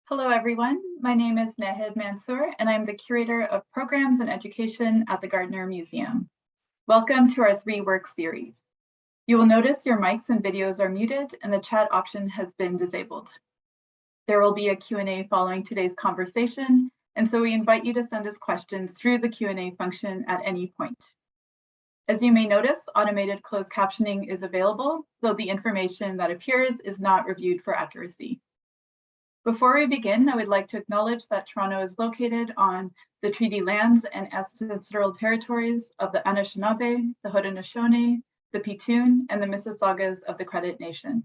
Hello, everyone. My name is Nahed Mansour, and I'm the Curator of Programs and Education at the Gardner Museum. Welcome to our 3-work series. You will notice your mics and videos are muted and the chat option has been disabled. There will be a Q&A following today's conversation, and so we invite you to send us questions through the Q&A function at any point. As you may notice, automated closed captioning is available, though the information that appears is not reviewed for accuracy. Before we begin, I would like to acknowledge that Toronto is located on the treaty lands and ancestral territories of the Anishinaabe, the Haudenosaunee, the Petun, and the Mississaugas of the Credit Nation.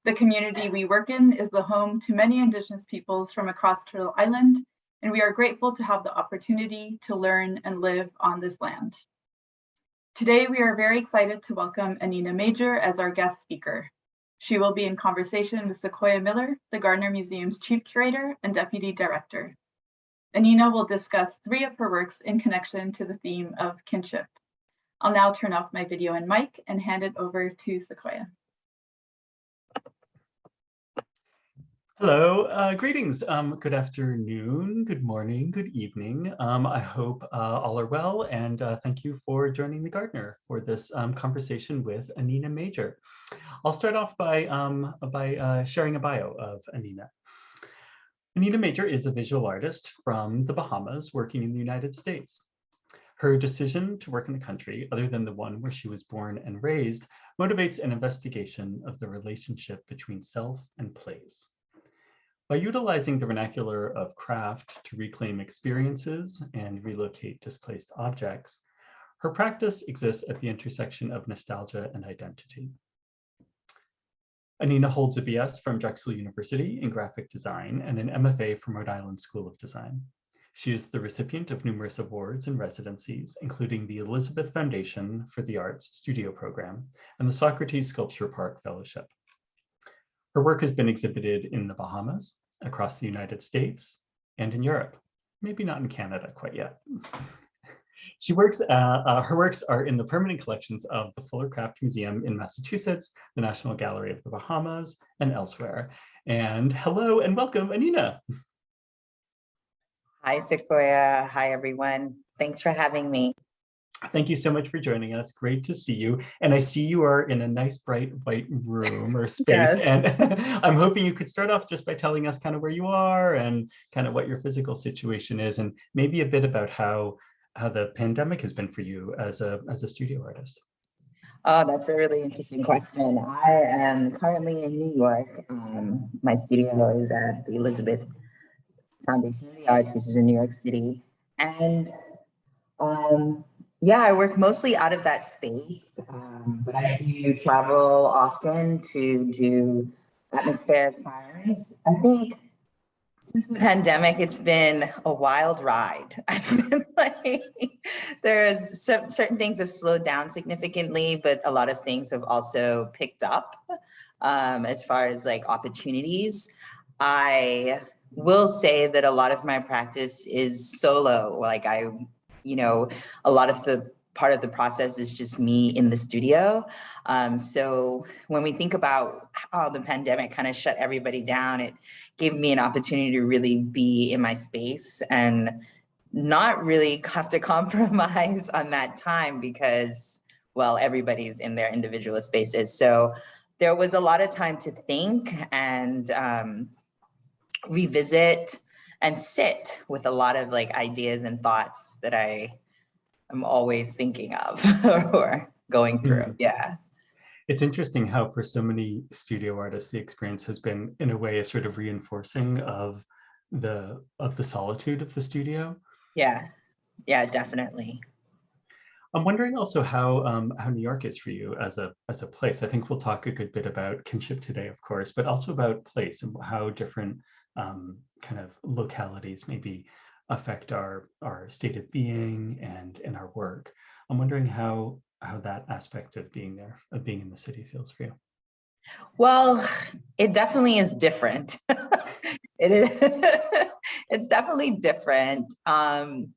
The community we work in is the home to many Indigenous peoples from across Turtle Island, and we are grateful to have the opportunity to learn and live on this land. Today, we are very excited to welcome Anina Major as our guest speaker. She will be in conversation with Sequoia Miller, the Gardner Museum's Chief Curator and Deputy Director. Anina will discuss 3 of her works in connection to the theme of kinship. I'll now turn off my video and mic and hand it over to Sequoia. Hello, greetings. Good afternoon, good morning, good evening. I hope all are well, and thank you for joining the Gardner for this conversation with Anina Major. I'll start off by sharing a bio of Anina. Anina Major is a visual artist from the Bahamas working in the United States. Her decision to work in a country other than the one where she was born and raised motivates an investigation of the relationship between self and place. By utilizing the vernacular of craft to reclaim experiences and relocate displaced objects, her practice exists at the intersection of nostalgia and identity. Anina holds a BS from Drexel University in graphic design and an MFA from Rhode Island School of Design. She is the recipient of numerous awards and residencies, including the Elizabeth Foundation for the Arts Studio Program and the Socrates Sculpture Park Fellowship. Her work has been exhibited in the Bahamas, across the United States, and in Europe. Maybe not in Canada quite yet. Her works are in the permanent collections of the Fuller Craft Museum in Massachusetts, the National Gallery of the Bahamas, and elsewhere. And hello and welcome, Anina. Hi, Sequoia. Hi, everyone. Thanks for having me. Thank you so much for joining us. Great to see you. And I see you are in a nice bright white room or space. Yes. And I'm hoping you could start off just by telling us kind of where you are and kind of what your physical situation is, and maybe a bit about how the pandemic has been for you as a studio artist. Oh, that's a really interesting question. I am currently in New York. My studio is at the Elizabeth Foundation of the Arts, which is in New York City. And yeah, I work mostly out of that space, but I do travel often to do atmospheric firings. I think since the pandemic, it's been a wild ride. I've been like, there's certain things have slowed down significantly, but a lot of things have also picked up as far as like opportunities. I will say that a lot of my practice is solo. Like a lot of the part of the process is just me in the studio. So when we think about how the pandemic kind of shut everybody down, it gave me an opportunity to really be in my space and not really have to compromise on that time because, well, everybody's in their individual spaces. So there was a lot of time to think and revisit and sit with a lot of like ideas and thoughts that I'm always thinking of or going through. Yeah. It's interesting how for so many studio artists, the experience has been in a way a sort of reinforcing of the solitude of the studio. Yeah, yeah, definitely. I'm wondering also how New York is for you as a place. I think we'll talk a good bit about kinship today, of course, but also about place and how different kind of localities maybe affect our state of being and in our work. I'm wondering how that aspect of being there, of being in the city feels for you. Well, it definitely is different. It is. It's definitely different. The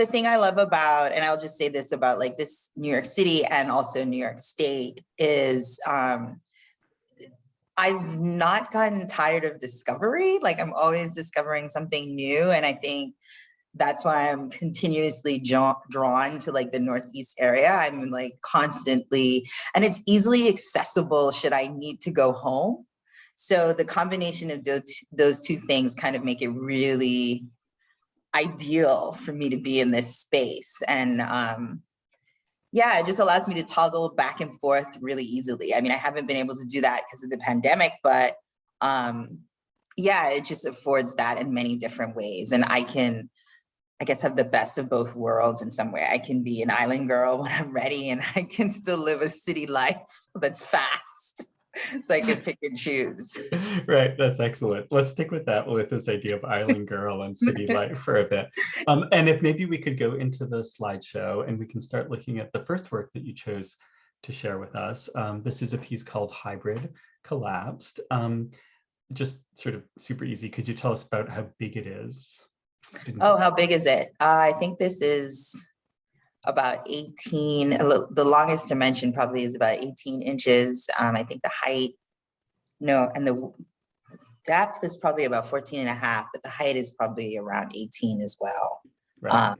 thing I love about, and I'll just say this about like this New York City and also New York State is I've not gotten tired of discovery. Like I'm always discovering something new. And I think that's why I'm continuously drawn to like the Northeast area. I'm like constantly, and it's easily accessible should I need to go home. So the combination of those two things kind of make it really ideal for me to be in this space. And yeah, it just allows me to toggle back and forth really easily. I mean, I haven't been able to do that because of the pandemic, but yeah, it just affords that in many different ways. And I can, I guess, have the best of both worlds in some way. I can be an island girl when I'm ready, and I can still live a city life that's fast. So I can pick and choose. Right, that's excellent. Let's stick with that, with this idea of island girl and city life for a bit. And if maybe we could go into the slideshow and we can start looking at the first work that you chose to share with us. This is a piece called Hybrid Collapsed. Just sort of super easy. Could you tell us about how big it is? Oh, how big is it? I think this is about 18, the longest dimension probably is about 18 inches. I think the height, no, and the depth is probably about 14 and a half, but the height is probably around 18 as well. Right.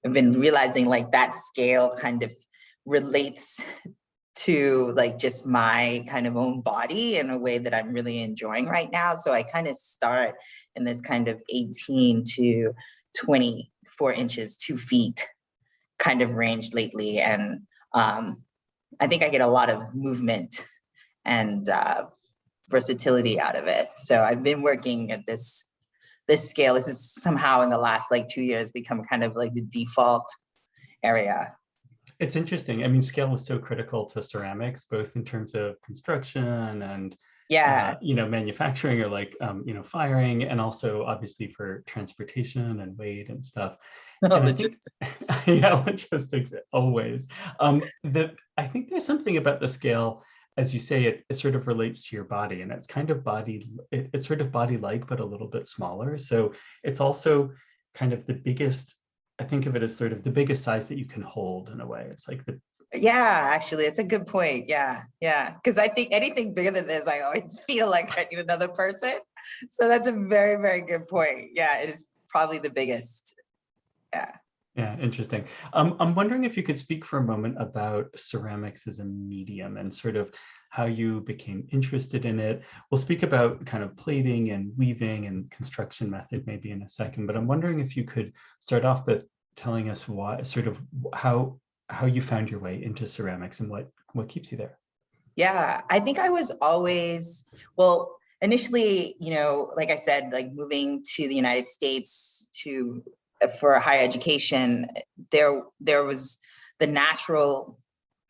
I've been realizing like that scale kind of relates to like just my kind of own body in a way that I'm really enjoying right now. So I kind of start in this kind of 18 to 24 inches, 2 feet kind of range lately. And I think I get a lot of movement and versatility out of it. So I've been working at this scale. This is somehow in the last like 2 years become kind of like the default area. It's interesting. I mean, scale is so critical to ceramics, both in terms of construction and yeah, manufacturing or like firing, and also obviously for transportation and weight and stuff. And I think, yeah, logistics always. I think there's something about the scale, as you say, it sort of relates to your body, and it's kind of it's sort of body-like, but a little bit smaller. So it's also kind of the biggest. I think of it as sort of the biggest size that you can hold in a way. It's like yeah, actually, it's a good point. Yeah. Because I think anything bigger than this, I always feel like I need another person. So that's a very, very good point. Yeah, it is probably the biggest. Yeah. Yeah, interesting. I'm wondering if you could speak for a moment about ceramics as a medium and sort of how you became interested in it. We'll speak about kind of plating and weaving and construction method maybe in a second, but I'm wondering if you could start off with telling us why, sort of how you found your way into ceramics and what keeps you there. Yeah, I think I was always, well, initially, like I said, like moving to the United States for higher education, there was the natural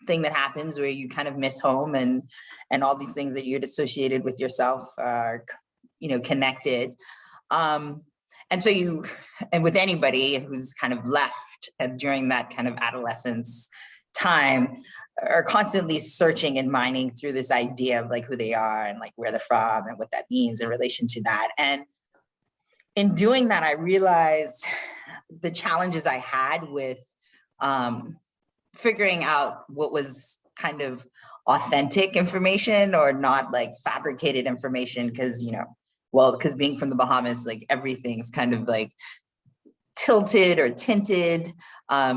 thing that happens where you kind of miss home and all these things that you'd associated with yourself are, connected. And so and with anybody who's kind of left during that kind of adolescence time, are constantly searching and mining through this idea of like who they are and like where they're from and what that means in relation to that. And in doing that, I realized the challenges I had with figuring out what was kind of authentic information or not like fabricated information, because because being from the Bahamas, like everything's kind of like tilted or tinted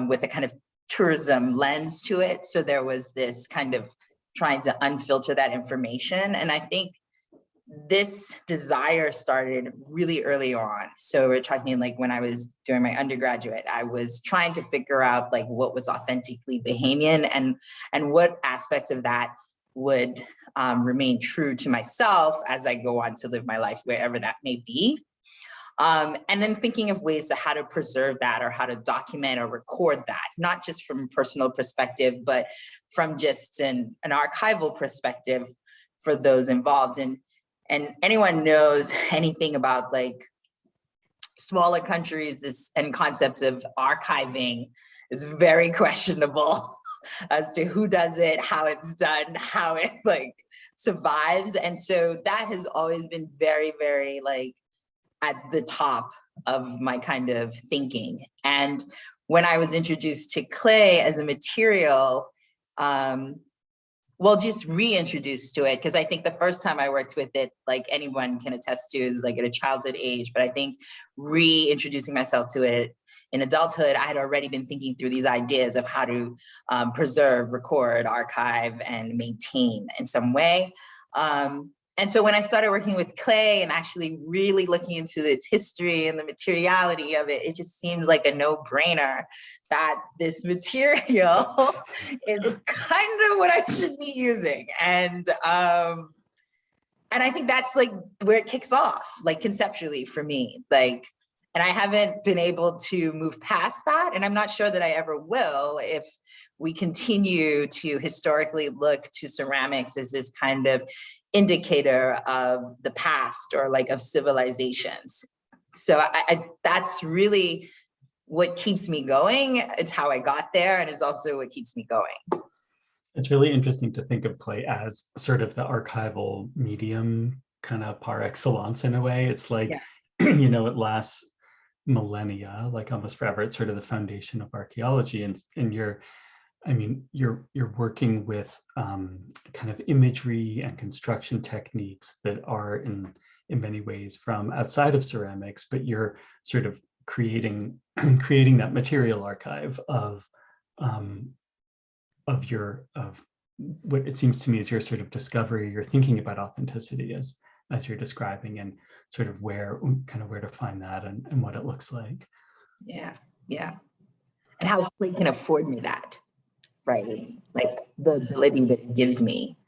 with a kind of tourism lens to it. So there was this kind of trying to unfilter that information. And I think this desire started really early on. So we're talking like when I was doing my undergraduate, I was trying to figure out like what was authentically Bahamian and what aspects of that would remain true to myself as I go on to live my life wherever that may be. And then thinking of ways to how to preserve that or how to document or record that, not just from a personal perspective, but from just an archival perspective for those involved. And anyone knows anything about like smaller countries, and concepts of archiving is very questionable as to who does it, how it's done, how it like survives. And so that has always been very, very like at the top of my kind of thinking. And when I was introduced to clay as a material, well, just reintroduced to it, because I think the first time I worked with it, like anyone can attest to, is like at a childhood age. But I think reintroducing myself to it in adulthood, I had already been thinking through these ideas of how to preserve, record, archive, and maintain in some way. And so when I started working with clay and actually really looking into its history and the materiality of it, it just seems like a no-brainer that this material is kind of what I should be using. And I think that's like where it kicks off, like conceptually for me, like, and I haven't been able to move past that. And I'm not sure that I ever will if we continue to historically look to ceramics as this kind of indicator of the past or like of civilizations. So that's really what keeps me going. It's how I got there, and it's also what keeps me going. It's really interesting to think of clay as sort of the archival medium, kind of par excellence in a way. It's like, yeah. You know, it lasts millennia, like almost forever. It's sort of the foundation of archaeology, and you're working with kind of imagery and construction techniques that are in many ways from outside of ceramics, but you're sort of creating that material archive of what it seems to me is your sort of discovery. You're thinking about authenticity as you're describing, and sort of where to find that and what it looks like. Yeah, yeah. And how clay can afford me that, right? Like the ability that it gives me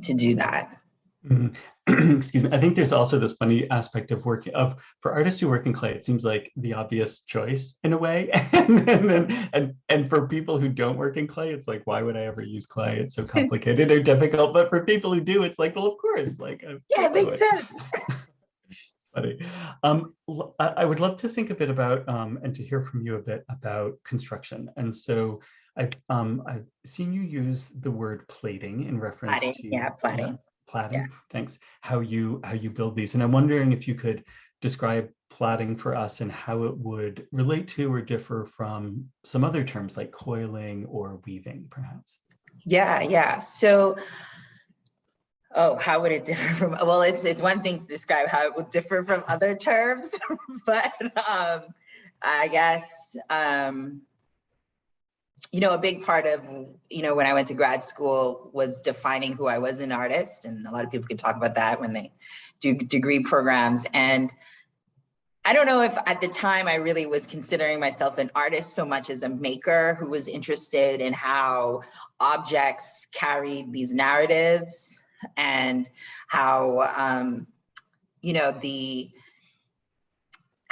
to do that. Excuse me. I think there's also this funny aspect of for artists who work in clay, it seems like the obvious choice in a way. and for people who don't work in clay, it's like, why would I ever use clay? It's so complicated or difficult. But for people who do, it's like, well, of course, like, yeah, it makes sense. Funny. I would love to think a bit about and to hear from you a bit about construction. And so I've seen you use the word plating in reference plating, to plating. Yeah, plating. Yeah. Thanks. How you build these, and I'm wondering if you could describe plating for us and how it would relate to or differ from some other terms like coiling or weaving, perhaps. Yeah. So, how would it differ from? Well, it's one thing to describe how it would differ from other terms, but I guess. A big part of, when I went to grad school was defining who I was as an artist. And a lot of people can talk about that when they do degree programs. And I don't know if at the time I really was considering myself an artist so much as a maker who was interested in how objects carried these narratives and how,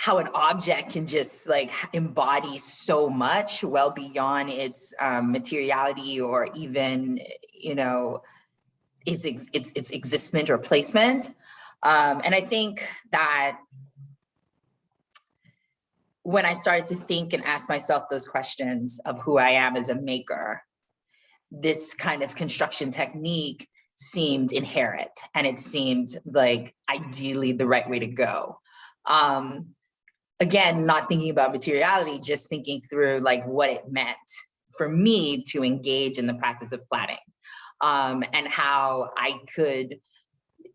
how an object can just like embody so much well beyond its materiality or even, its existence or placement. And I think that when I started to think and ask myself those questions of who I am as a maker, this kind of construction technique seemed inherent, and it seemed like ideally the right way to go. Again, not thinking about materiality, just thinking through like what it meant for me to engage in the practice of plaiting, and how I could,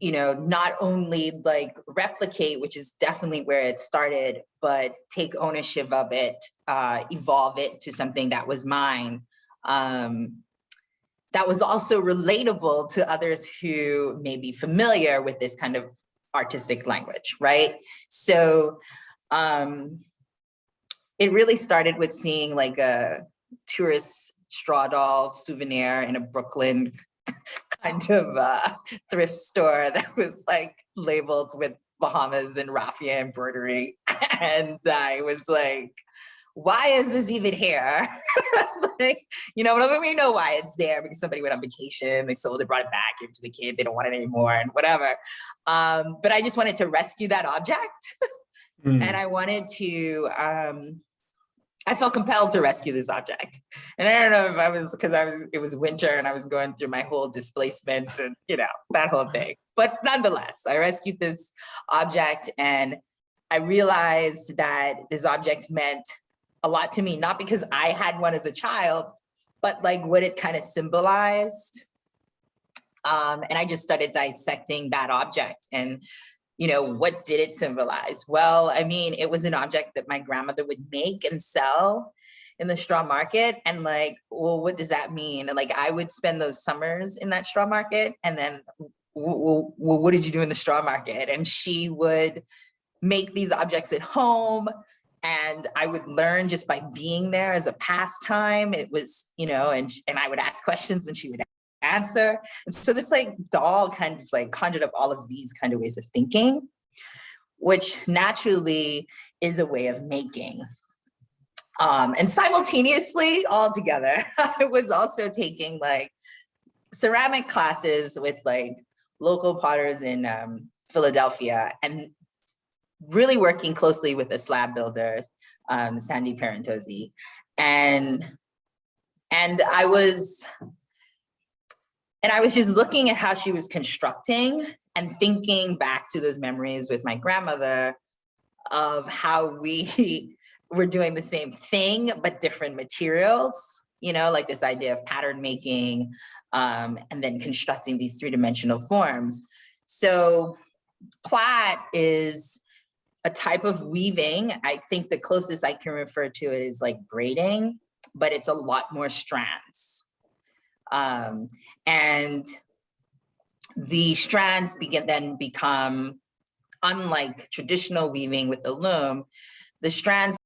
not only like replicate, which is definitely where it started, but take ownership of it, evolve it to something that was mine, that was also relatable to others who may be familiar with this kind of artistic language, right? So, it really started with seeing like a tourist straw doll souvenir in a Brooklyn kind of thrift store that was like labeled with Bahamas and raffia embroidery. And I was like, why is this even here? Like, but we know why it's there, because somebody went on vacation, they sold it, brought it back, gave it to the kid, they don't want it anymore and whatever. But I just wanted to rescue that object. And I wanted to, I felt compelled to rescue this object. And I don't know if I was, it was winter and I was going through my whole displacement and, that whole thing. But nonetheless, I rescued this object, and I realized that this object meant a lot to me, not because I had one as a child, but like what it kind of symbolized And I just started dissecting that object and, you know, what did it symbolize? Well, I mean, it was an object that my grandmother would make and sell in the straw market. And like, well, what does that mean? And like, I would spend those summers in that straw market. And then, well, what did you do in the straw market? And she would make these objects at home. And I would learn just by being there as a pastime. It was, you know, and I would ask questions and she would answer. And so this like doll kind of like conjured up all of these kind of ways of thinking, which naturally is a way of making. And simultaneously, all together, I was also taking like ceramic classes with like local potters in Philadelphia and really working closely with the slab builders, Sandy Parentozzi. And I was just looking at how she was constructing and thinking back to those memories with my grandmother of how we were doing the same thing, but different materials, you know, like this idea of pattern making, and then constructing these three-dimensional forms. So plait is a type of weaving. I think the closest I can refer to it is like braiding, but it's a lot more strands. And the strands then become, unlike traditional weaving with the loom, the strands